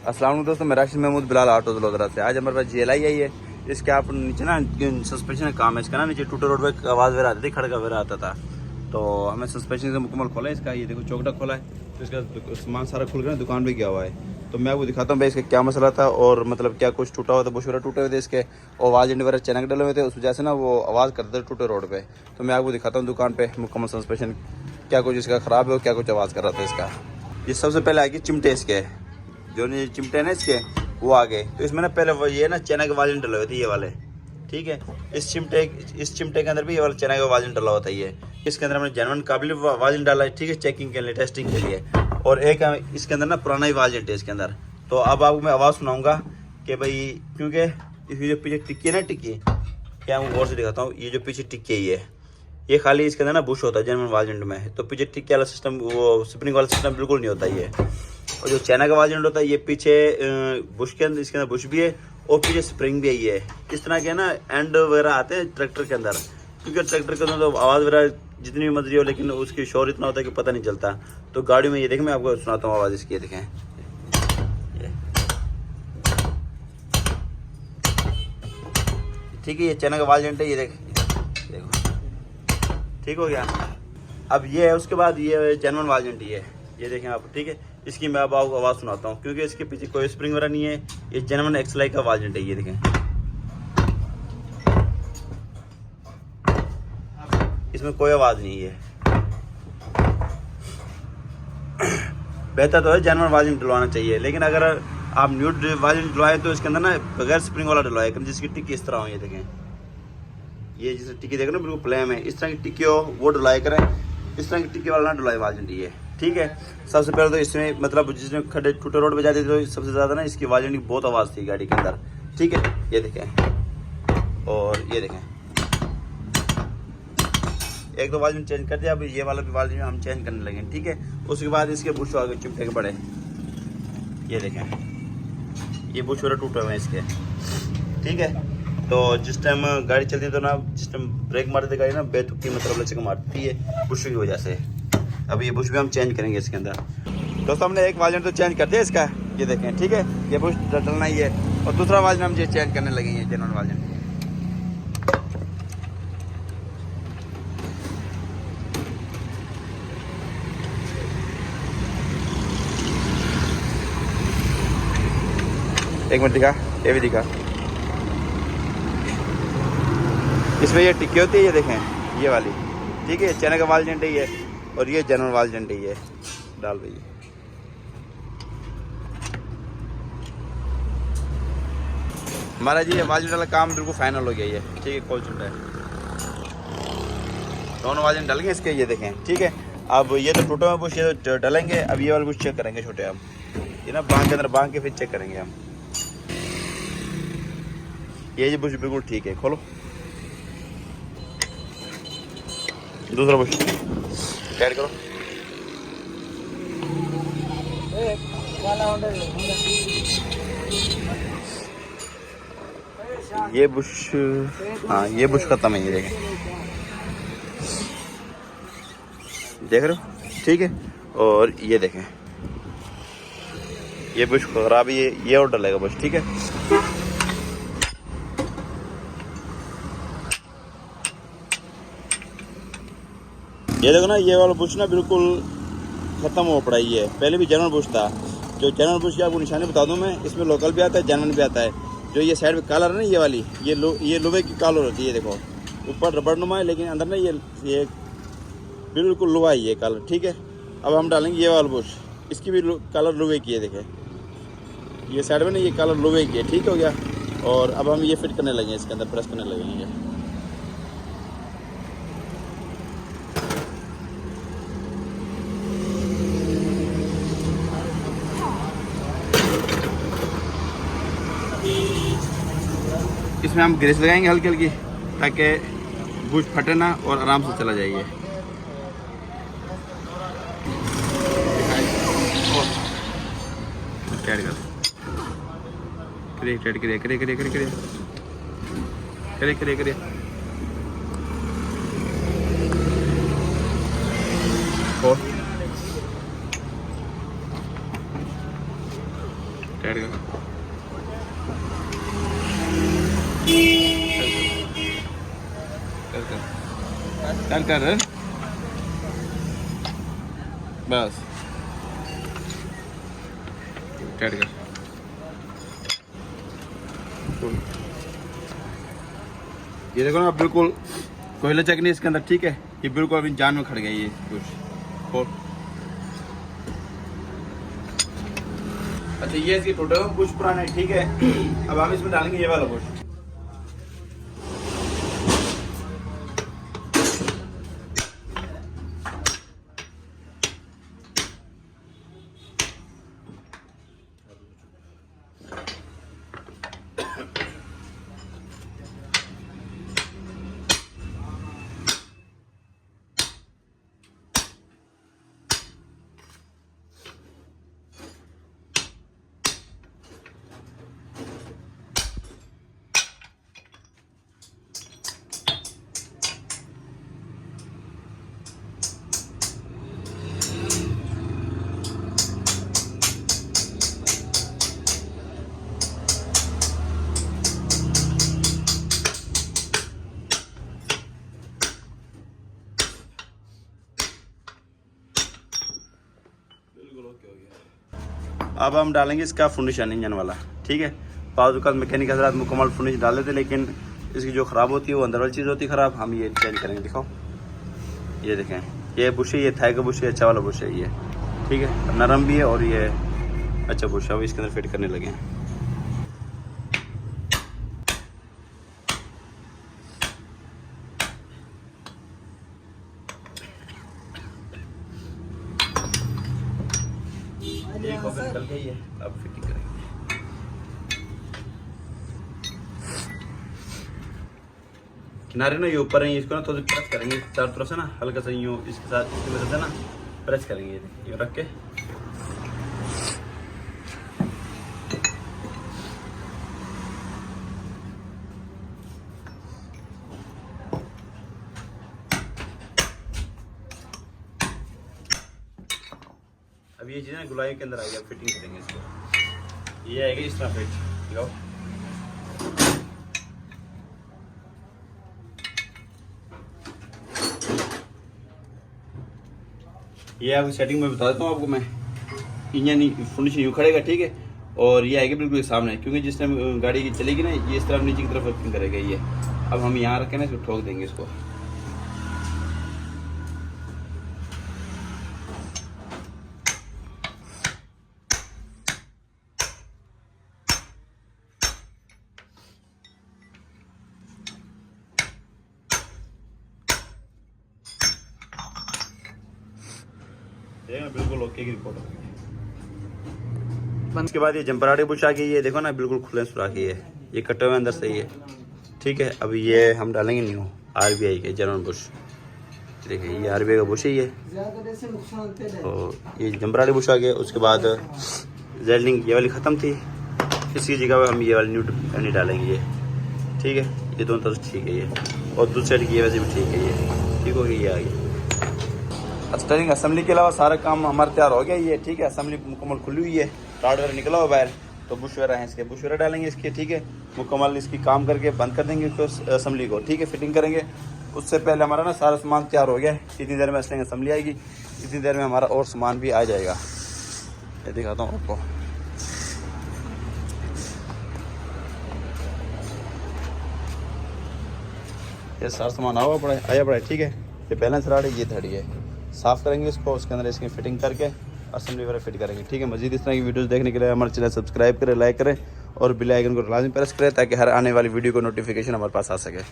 अस्सलाम वालेकुम दोस्तों, मैं राशिद महमूद बिलाल ऑटो वडोदरा से। आज हमारे पास GLI आई है। इसके आप नीचे ना सस्पेंशन का काम है इसका ना, नीचे टूटे रोड पे आवाज़ वगैरह आती थी, खड़का वगैरह आता था, तो हमें सस्पेंशन से मुकम्मल खोला है इसका। ये देखो चौकटा खोला है, तो इसका सामान सारा खुल कर दुकान पे गया हुआ है। तो मैं आपको दिखाता हूँ भाई इसका क्या मसला था और मतलब क्या कुछ टूटा हुआ था, बुश वगैरह टूटे हुए थे इसके, और आवाज़ वगैरह चैनक डले हुए थे, उस वजह से ना वो आवाज़ करते थे टूटे रोड पे। तो मैं आपको दिखाता हूँ दुकान पे मुकम्मल सस्पेंशन क्या कुछ इसका ख़राब है और क्या कुछ आवाज़ कर रहा था इसका। ये सबसे पहले आएगी चिमटे इसके, जो नहीं चिमटे ना इसके वो आ गए। तो इसमें ना पहले वो ये ना चना के वाजन डले हुए थे ये वाले, ठीक है। इस चिमटे के अंदर भी ये वाला चना का वाजन डला हुआ था ये। इसके अंदर हमने जेन्युइन काबिल वाजन डाला है, ठीक है, चेकिंग के लिए, टेस्टिंग के लिए। और एक इसके अंदर ना पुराना ही वाजन है इसके अंदर। तो अब आपको मैं आवाज़ सुनाऊंगा कि भाई, क्योंकि इसकी जो पीछे टिक्की है ना, टिक्की क्या मैं गौर से दिखाता हूँ। ये जो पीछे टिक्की है ये खाली इसके अंदर ना बुश होता है जेन्युइन वाजन में, तो पीछे टिक्की वाला सिस्टम, वो स्प्रिंग वाला सिस्टम बिल्कुल नहीं होता ये। और जो चाइना का वाजन होता है ये पीछे बुश के अंदर, इसके अंदर बुश भी है और पीछे स्प्रिंग भी है। इस तरह के ना एंड वगैरह आते हैं ट्रैक्टर के अंदर, क्योंकि ट्रैक्टर के अंदर तो आवाज़ वगैरह जितनी भी मर्जी हो लेकिन उसकी शोर इतना होता है कि पता नहीं चलता। तो गाड़ी में ये देखें, मैं आपको सुनाता हूँ आवाज़ इसकी, ये देखें, ठीक है। ये चाइना का वाजन है, ये देखो, ठीक हो गया। अब ये है, उसके बाद ये जेन्युइन वाजन ये देखें आप, ठीक है। इसकी मैं अब आपको आवाज़ सुनाता हूँ, क्योंकि इसके पीछे कोई स्प्रिंग वगैरह नहीं है। ये जेन्युइन XLI का वाजन है, ये देखें, इसमें कोई आवाज़ नहीं है। बेहतर तो है जेन्युइन वाजन डलवाना चाहिए, लेकिन अगर आप न्यू वाजन डलवाए तो इसके अंदर ना बगैर स्प्रिंग वाला डलवाए, जिसकी टिक्की इस तरह हो, ये देखें, ये जिस टिक्की देखें ना बिल्कुल प्लेन है, इस तरह की टिक्की हो वो डलवाए करें। इस तरह की टिक्की वाला ना डलवाए वाजन है, ठीक है। सबसे पहले तो इसमें मतलब जिसमें खड्डे टूटे रोड पे जाते थे तो सबसे ज़्यादा ना इसकी वाजन की बहुत आवाज़ थी गाड़ी के अंदर, ठीक है। ये देखें, और ये देखें, एक दो वाजन चेंज कर दिया, अब ये वाला भी वाजन हम चेंज करने लगे, ठीक है। उसके बाद इसके बुश आ गए चिमटे के बड़े, ये देखें, ये बुश वगैरह टूटे हुए हैं इसके, ठीक है। तो जिस टाइम गाड़ी चलती है तो ना, जिस टाइम ब्रेक मारती है गाड़ी ना बेतुकी मतलब लचक मारती है बुश की वजह से। अब ये बुश भी हम चेंज करेंगे इसके अंदर। दोस्तों हमने एक वाजन तो चेंज कर दिया इसका, ये देखें, ठीक है, ये बुश डलना ही है। और दूसरा वाजन हम ये चेंज करने लगे हैं, जेन्युइन वाजन। एक मिनट दिखा, ये भी दिखा, इसमें ये टिक्की होती है, ये देखें, ये वाली, ठीक है। चने का वाजन है ये, और ये जेन्युइन वाजन है ये, डाल दीजिए। हमारा जी ये वाजन वाला काम बिल्कुल फाइनल हो गया ये, ठीक है। खोल चुका है, दोनों वाजन डल गए इसके, ये देखें, ठीक है। अब ये तो टूटे हुए बुश ये तो डलेंगे, अब ये वाले बुश चेक करेंगे छोटे हम, ये ना बांध के अंदर बांध के फिर चेक करेंगे हम। ये बुश बिल्कुल ठीक है, खोलो दूसरा बुश ऐड करो। ये बुश, हाँ ये बुश खत्म है, ये देखें, देख रहे हो, ठीक है। और ये देखें, ये बुश खराब है, ये और डलेगा बुश, ठीक है। ये देखो ना, ये वाला बुश ना बिल्कुल ख़त्म हो पड़ा ही है। पहले भी जेन्युइन बुश था, जो जेन्युइन बुश की आपको निशानी बता दूं मैं, इसमें लोकल भी आता है, जेन्युइन भी आता है। जो ये साइड पे कलर है ना ये वाली, ये लोहे की कलर होती है, देखो ऊपर रबड़ नुमा है लेकिन अंदर ना ये बिल्कुल लोहा ही है कलर, ठीक है। अब हम डालेंगे ये वाला बुश, इसकी भी कलर लोहे की है, देखें ये साइड में ना ये कलर लोहे की है, ठीक हो गया। और अब हम ये फिट करने लगे इसके अंदर, प्रेस करने लगेंगे। इसमें हम ग्रीस लगाएंगे हल्की हल्की, ताकि बुश फटे ना और आराम से चला जाइए। ऐड कर, करिए करिए करिए करिए करिए करिए करिए करिए करिए और ऐड कर। कर कर बस टाइट कर। ये देखो ना बिल्कुल कोयला चेक नहीं इसके अंदर, ठीक है। ये बिल्कुल अभी जान में खड़ गया ये कुछ और। अच्छा ये इसकी टोटल कुछ पुराना है, ठीक है। अब हम इसमें डालेंगे ये वाला बुश। अब हम डालेंगे इसका फिनिशन इंजन वाला, ठीक है। बाज़ मैकेनिक हज़रात मुकम्मल फिनिश डाल देते, लेकिन इसकी जो ख़राब होती है वो अंदर वाली चीज़ होती है ख़राब। हम ये चेंज करेंगे। दिखाओ, ये देखें, ये बुश है, ये थाई का बुश है, अच्छा वाला बुश है ये, ठीक है। नरम भी है और ये अच्छा बुश है। अब इसके अंदर फिट करने लगे हैं। निकल गई है, अब फिटिंग करेंगे। किनारे ना ये ऊपर है, इसको ना थोड़ा प्रेस करेंगे चारों तरफ से ना, हल्का सा यूँ इसके साथ इसकी मदद से ना प्रेस करेंगे। ये रख के अब ये चीज़ें गुलाई के अंदर आएगी। फिटिंग करेंगे इसको, ये आएगी इस तरह फिट। लो ये आपकी सेटिंग में बता देता हूँ आपको मैं। इंजन फिनिशिंग यूँ खड़ेगा, ठीक है। और ये आएगी बिल्कुल सामने, क्योंकि जिस टाइम गाड़ी की चलेगी ना ये इस तरफ नीचे की तरफ वर्किंग करेगा ये। अब हम यहाँ रखें ना, इसको ठोक देंगे इसको। बिल्कुल ओके की रिपोर्ट होगी। उसके बाद ये जंपराटे बुश आ गई है, देखो ना बिल्कुल खुले सुराख है, ये कटे हुए अंदर से ही है, ठीक है। अब ये हम डालेंगे न्यू RBI के जर्मन बुश। देखिए ये RBI का बुश ही है। तो ये जंपराटे बुश आ गया। उसके बाद जेल्डिंग ये वाली ख़त्म थी, इसकी जगह पर हम ये वाली न्यू नहीं डालेंगे ये, ठीक है। ये दोनों तरफ ठीक है ये, और दूसरी साइड की वजह भी ठीक है ये, ठीक हो गई। ये आ गई। स्टीयरिंग असेंबली के अलावा सारा काम हमारा तैयार हो गया ये, ठीक है। असेंबली मुकम्मल खुली हुई है, टार्ड वगैरह निकला हुआ बाहर। तो बुश वगैरह हैं इसके, बुश वगैरह डालेंगे इसके, ठीक है। मुकम्मल इसकी काम करके बंद कर देंगे इसको असेंबली को, ठीक है। फिटिंग करेंगे। उससे पहले हमारा ना सारा सामान तैयार हो गया है। इतनी देर में स्टीयरिंग असेंबली आएगी, इतनी देर में हमारा और सामान भी आ जाएगा। ये दिखाता हूँ आपको। ये सारा सामान आया पड़ा है, ठीक है। ये बैलेंस राड है, ये धड़ी है। साफ़ करेंगे इसको, उसके अंदर इसकी फिटिंग करके असेंबली वगैरह फिट करेंगे, ठीक है। मज़ीद इस तरह की वीडियोस देखने के लिए हमारे चैनल सब्सक्राइब करें, लाइक करें और बेल आइकन को लाजमी प्रेस करें, ताकि हर आने वाली वीडियो को नोटिफिकेशन हमारे पास आ सके।